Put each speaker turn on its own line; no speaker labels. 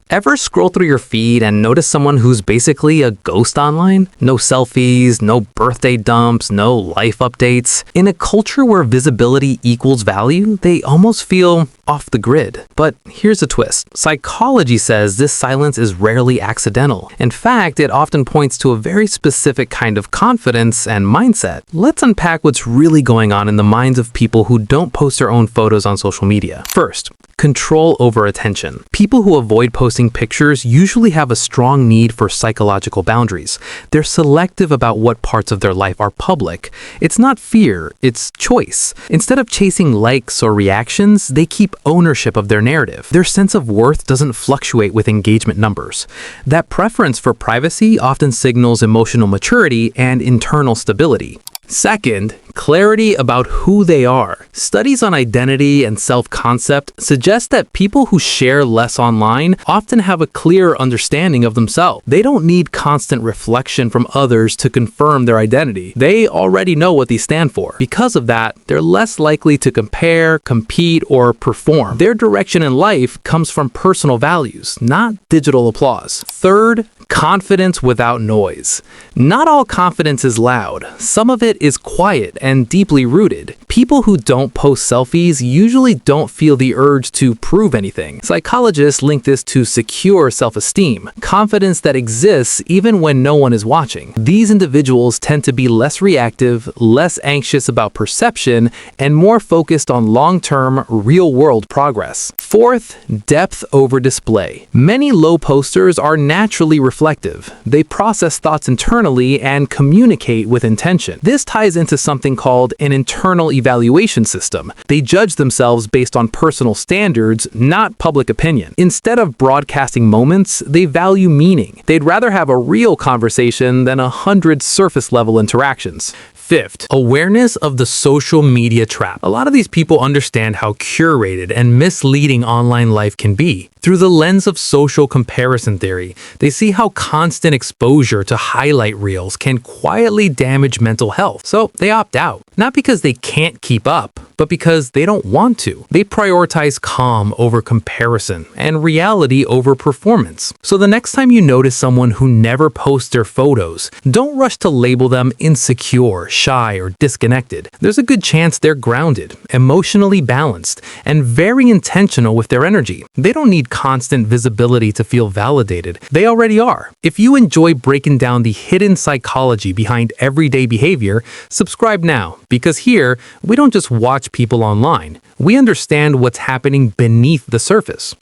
Ever scroll through your feed and notice someone who's basically a ghost online? No selfies, no birthday dumps, no life updates. In a culture where visibility equals value, they almost feel off the grid. But here's a twist. Psychology says this silence is rarely accidental. In fact, it often points to a very specific kind of confidence and mindset. Let's unpack what's really going on in the minds of people who don't post their own photos on social media. First, control over attention. People who avoid posting pictures usually have a strong need for psychological boundaries. They're selective about what parts of their life are public. It's not fear, it's choice. Instead of chasing likes or reactions, they keep ownership of their narrative. Their sense of worth doesn't fluctuate with engagement numbers. That preference for privacy often signals emotional maturity and internal stability. Second, clarity about who they are. Studies on identity and self-concept suggest that people who share less online often have a clearer understanding of themselves. They don't need constant reflection from others to confirm their identity. They already know what they stand for. Because of that, they're less likely to compare, compete, or perform. Their direction in life comes from personal values, not digital applause. Third, confidence without noise. Not all confidence is loud. Some of it is quiet and deeply rooted. People who don't post selfies usually don't feel the urge to prove anything. Psychologists link this to secure self-esteem, confidence that exists even when no one is watching. These individuals tend to be less reactive, less anxious about perception, and more focused on long-term, real-world progress. Fourth, depth over display. Many low posters are naturally reflective. They process thoughts internally and communicate with intention. This ties into something called an internal evaluation system. They judge themselves based on personal standards, not public opinion. Instead of broadcasting moments, they value meaning. They'd rather have a real conversation than 100 surface-level interactions. Fifth, awareness of the social media trap. A lot of these people understand how curated and misleading online life can be. Through the lens of social comparison theory, they see how constant exposure to highlight reels can quietly damage mental health. So they opt out, not because they can't keep up, but because they don't want to. They prioritize calm over comparison and reality over performance. So the next time you notice someone who never posts their photos, don't rush to label them insecure, shy, or disconnected. There's a good chance they're grounded, emotionally balanced, and very intentional with their energy. They don't need constant visibility to feel validated. They already are. If you enjoy breaking down the hidden psychology behind everyday behavior, subscribe now, because here, we don't just watch people online. We understand what's happening beneath the surface.